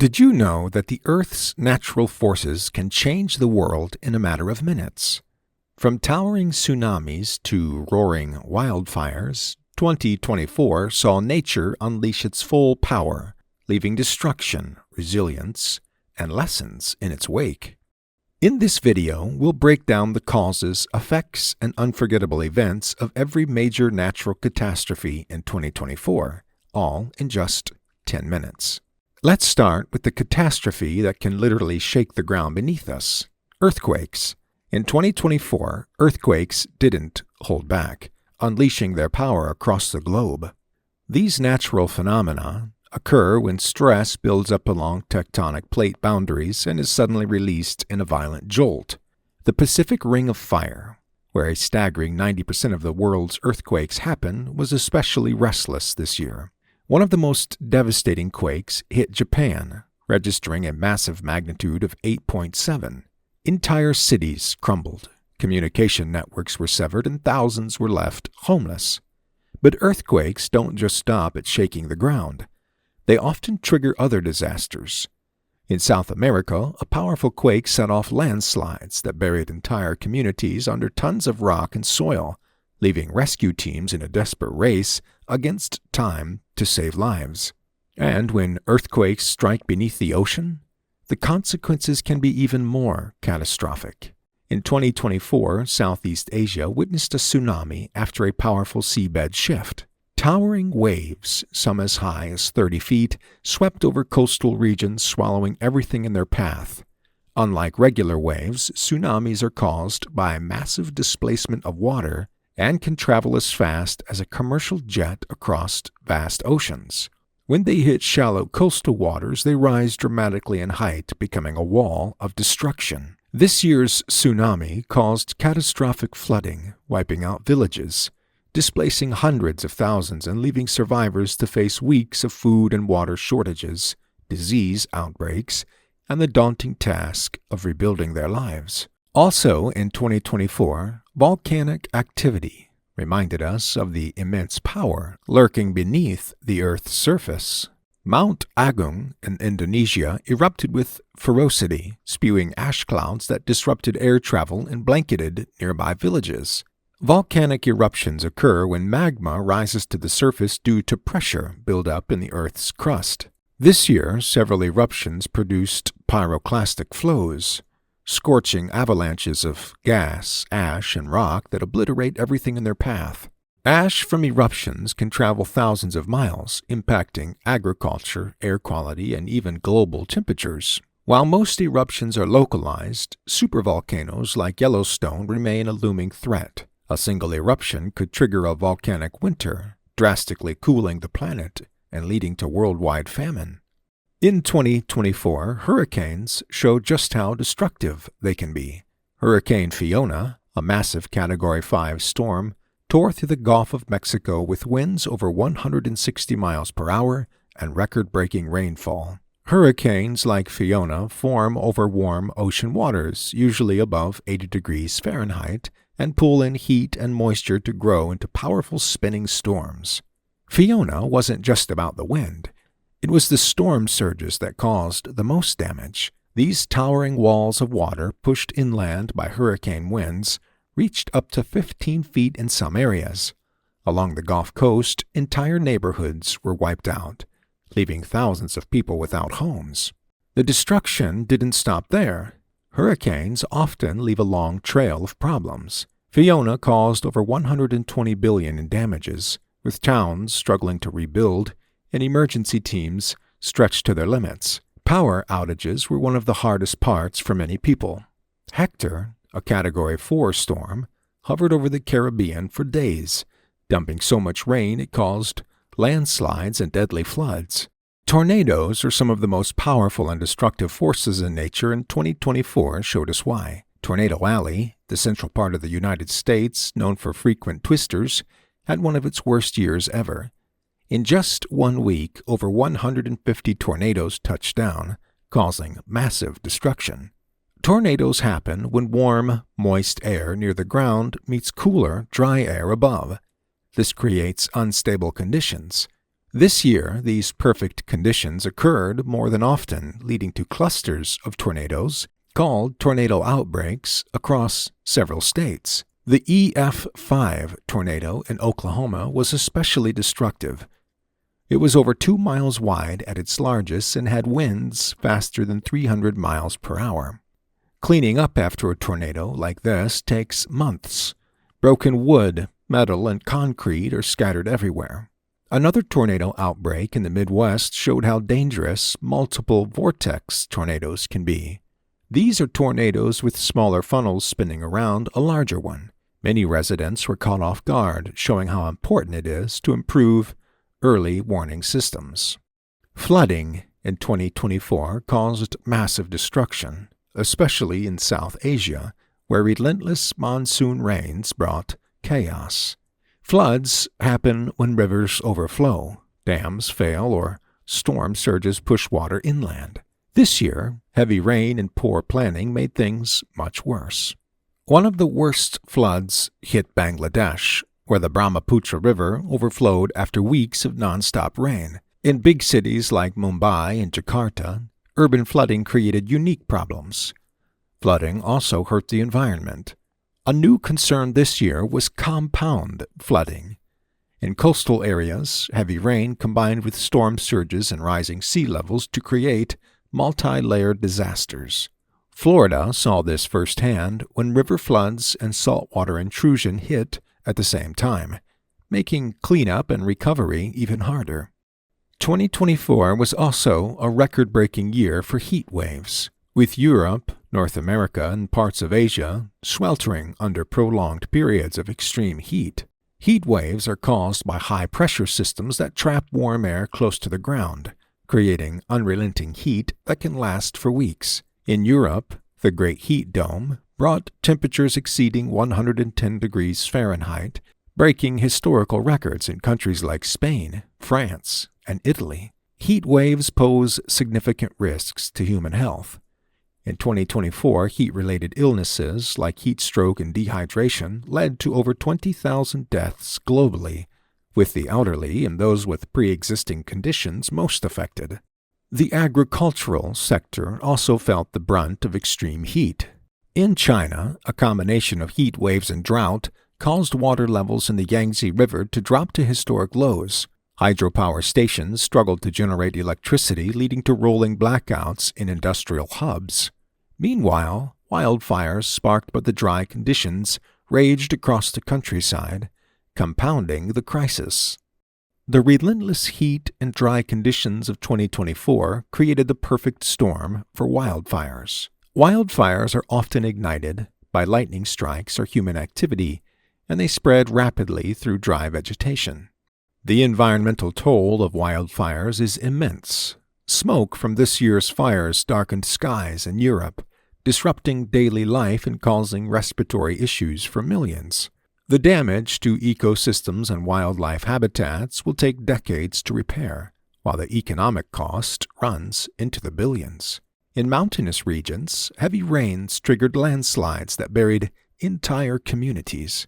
Did you know that the Earth's natural forces can change the world in a matter of minutes? From towering tsunamis to roaring wildfires, 2024 saw nature unleash its full power, leaving destruction, resilience, and lessons in its wake. In this video, we'll break down the causes, effects, and unforgettable events of every major natural catastrophe in 2024, all in just 10 minutes. Let's start with the catastrophe that can literally shake the ground beneath us: earthquakes. In 2024, earthquakes didn't hold back, unleashing their power across the globe. These natural phenomena occur when stress builds up along tectonic plate boundaries and is suddenly released in a violent jolt. The Pacific Ring of Fire, where a staggering 90% of the world's earthquakes happen, was especially restless this year. One of the most devastating quakes hit Japan, registering a massive magnitude of 8.7. Entire cities crumbled, communication networks were severed, and thousands were left homeless. But earthquakes don't just stop at shaking the ground. They often trigger other disasters. In South America, a powerful quake set off landslides that buried entire communities under tons of rock and soil, leaving rescue teams in a desperate race against time to save lives. And when earthquakes strike beneath the ocean, the consequences can be even more catastrophic. In 2024, Southeast Asia witnessed a tsunami after a powerful seabed shift. Towering waves, some as high as 30 feet, swept over coastal regions, swallowing everything in their path. Unlike regular waves, tsunamis are caused by a massive displacement of water and can travel as fast as a commercial jet across vast oceans. When they hit shallow coastal waters, they rise dramatically in height, becoming a wall of destruction. This year's tsunami caused catastrophic flooding, wiping out villages, displacing hundreds of thousands and leaving survivors to face weeks of food and water shortages, disease outbreaks, and the daunting task of rebuilding their lives. Also in 2024, volcanic activity reminded us of the immense power lurking beneath the Earth's surface. Mount Agung in Indonesia erupted with ferocity, spewing ash clouds that disrupted air travel and blanketed nearby villages. Volcanic eruptions occur when magma rises to the surface due to pressure buildup in the Earth's crust. This year, several eruptions produced pyroclastic flows, scorching avalanches of gas, ash, and rock that obliterate everything in their path. Ash from eruptions can travel thousands of miles, impacting agriculture, air quality, and even global temperatures. While most eruptions are localized, supervolcanoes like Yellowstone remain a looming threat. A single eruption could trigger a volcanic winter, drastically cooling the planet and leading to worldwide famine. In 2024, hurricanes show just how destructive they can be. Hurricane Fiona, a massive Category 5 storm, tore through the Gulf of Mexico with winds over 160 miles per hour and record-breaking rainfall. Hurricanes like Fiona form over warm ocean waters, usually above 80 degrees Fahrenheit, and pull in heat and moisture to grow into powerful spinning storms. Fiona wasn't just about the wind. It was the storm surges that caused the most damage. These towering walls of water, pushed inland by hurricane winds, reached up to 15 feet in some areas. Along the Gulf Coast, entire neighborhoods were wiped out, leaving thousands of people without homes. The destruction didn't stop there. Hurricanes often leave a long trail of problems. Fiona caused over $120 billion in damages, with towns struggling to rebuild and emergency teams stretched to their limits. Power outages were one of the hardest parts for many people. Hector, a Category 4 storm, hovered over the Caribbean for days, dumping so much rain it caused landslides and deadly floods. Tornadoes are some of the most powerful and destructive forces in nature, and 2024 showed us why. Tornado Alley, the central part of the United States, known for frequent twisters, had one of its worst years ever. In just 1 week, over 150 tornadoes touched down, causing massive destruction. Tornadoes happen when warm, moist air near the ground meets cooler, dry air above. This creates unstable conditions. This year, these perfect conditions occurred more than often, leading to clusters of tornadoes called tornado outbreaks across several states. The EF5 tornado in Oklahoma was especially destructive. It was over 2 miles wide at its largest and had winds faster than 300 miles per hour. Cleaning up after a tornado like this takes months. Broken wood, metal, and concrete are scattered everywhere. Another tornado outbreak in the Midwest showed how dangerous multiple vortex tornadoes can be. These are tornadoes with smaller funnels spinning around a larger one. Many residents were caught off guard, showing how important it is to improve early warning systems. Flooding in 2024 caused massive destruction, especially in South Asia, where relentless monsoon rains brought chaos. Floods happen when rivers overflow, dams fail, or storm surges push water inland. This year, heavy rain and poor planning made things much worse. One of the worst floods hit Bangladesh, where the Brahmaputra River overflowed after weeks of nonstop rain. In big cities like Mumbai and Jakarta, urban flooding created unique problems. Flooding also hurt the environment. A new concern this year was compound flooding. In coastal areas, heavy rain combined with storm surges and rising sea levels to create multi-layered disasters. Florida saw this firsthand when river floods and saltwater intrusion hit at the same time, making cleanup and recovery even harder. 2024 was also a record-breaking year for heat waves, with Europe, North America, and parts of Asia sweltering under prolonged periods of extreme heat. Heat waves are caused by high-pressure systems that trap warm air close to the ground, creating unrelenting heat that can last for weeks. In Europe, the Great Heat Dome brought temperatures exceeding 110 degrees Fahrenheit, breaking historical records in countries like Spain, France, and Italy. Heat waves pose significant risks to human health. In 2024, heat-related illnesses like heat stroke and dehydration led to over 20,000 deaths globally, with the elderly and those with pre-existing conditions most affected. The agricultural sector also felt the brunt of extreme heat. In China, a combination of heat waves and drought caused water levels in the Yangtze River to drop to historic lows. Hydropower stations struggled to generate electricity, leading to rolling blackouts in industrial hubs. Meanwhile, wildfires sparked by the dry conditions raged across the countryside, compounding the crisis. The relentless heat and dry conditions of 2024 created the perfect storm for wildfires. Wildfires are often ignited by lightning strikes or human activity, and they spread rapidly through dry vegetation. The environmental toll of wildfires is immense. Smoke from this year's fires darkened skies in Europe, disrupting daily life and causing respiratory issues for millions. The damage to ecosystems and wildlife habitats will take decades to repair, while the economic cost runs into the billions. In mountainous regions, heavy rains triggered landslides that buried entire communities.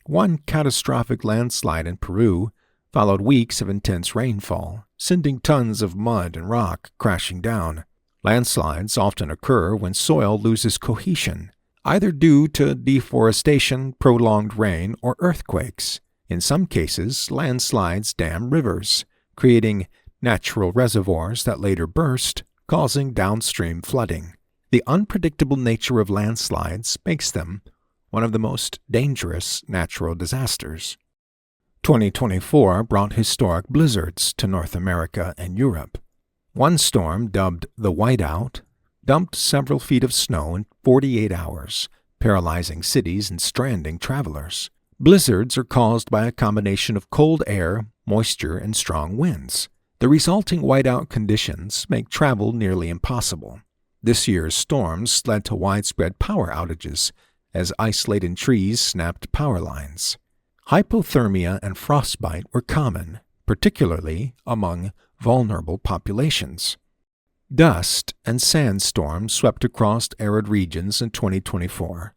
One catastrophic landslide in Peru followed weeks of intense rainfall, sending tons of mud and rock crashing down. Landslides often occur when soil loses cohesion, either due to deforestation, prolonged rain, or earthquakes. In some cases, landslides dam rivers, creating natural reservoirs that later burst, causing downstream flooding. The unpredictable nature of landslides makes them one of the most dangerous natural disasters. 2024 brought historic blizzards to North America and Europe. One storm, dubbed the Whiteout, dumped several feet of snow in 48 hours, paralyzing cities and stranding travelers. Blizzards are caused by a combination of cold air, moisture, and strong winds. The resulting whiteout conditions make travel nearly impossible. This year's storms led to widespread power outages as ice-laden trees snapped power lines. Hypothermia and frostbite were common, particularly among vulnerable populations. Dust and sandstorms swept across arid regions in 2024,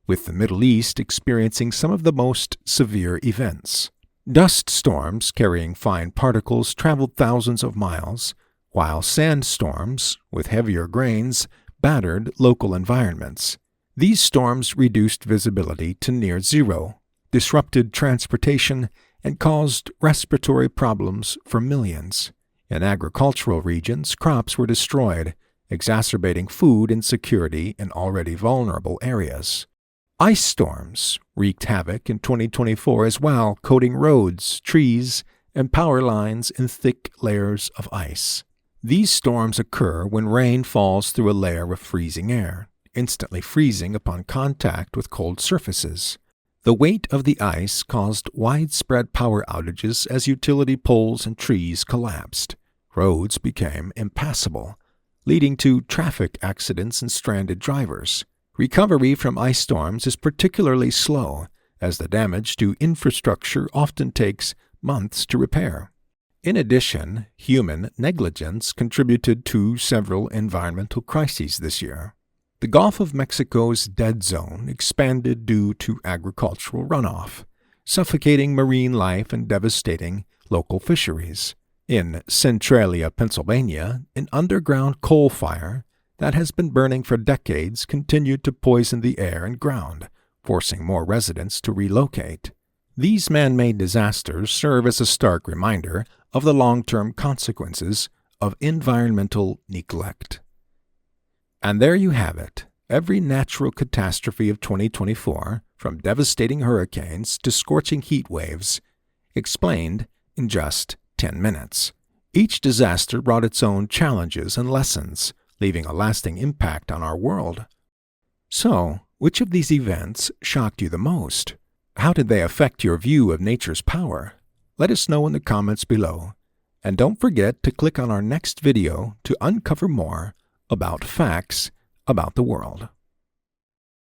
with the Middle East experiencing some of the most severe events. Dust storms carrying fine particles traveled thousands of miles, while sandstorms, with heavier grains, battered local environments. These storms reduced visibility to near zero, disrupted transportation, and caused respiratory problems for millions. In agricultural regions, crops were destroyed, exacerbating food insecurity in already vulnerable areas. Ice storms wreaked havoc in 2024 as well, coating roads, trees, and power lines in thick layers of ice. These storms occur when rain falls through a layer of freezing air, instantly freezing upon contact with cold surfaces. The weight of the ice caused widespread power outages as utility poles and trees collapsed. Roads became impassable, leading to traffic accidents and stranded drivers. Recovery from ice storms is particularly slow, as the damage to infrastructure often takes months to repair. In addition, human negligence contributed to several environmental crises this year. The Gulf of Mexico's dead zone expanded due to agricultural runoff, suffocating marine life and devastating local fisheries. In Centralia, Pennsylvania, an underground coal fire that has been burning for decades continued to poison the air and ground, forcing more residents to relocate. These man-made disasters serve as a stark reminder of the long-term consequences of environmental neglect. And there you have it, every natural catastrophe of 2024, from devastating hurricanes to scorching heat waves, explained in just 10 minutes. Each disaster brought its own challenges and lessons, leaving a lasting impact on our world. So, which of these events shocked you the most? How did they affect your view of nature's power? Let us know in the comments below. And don't forget to click on our next video to uncover more about facts about the world.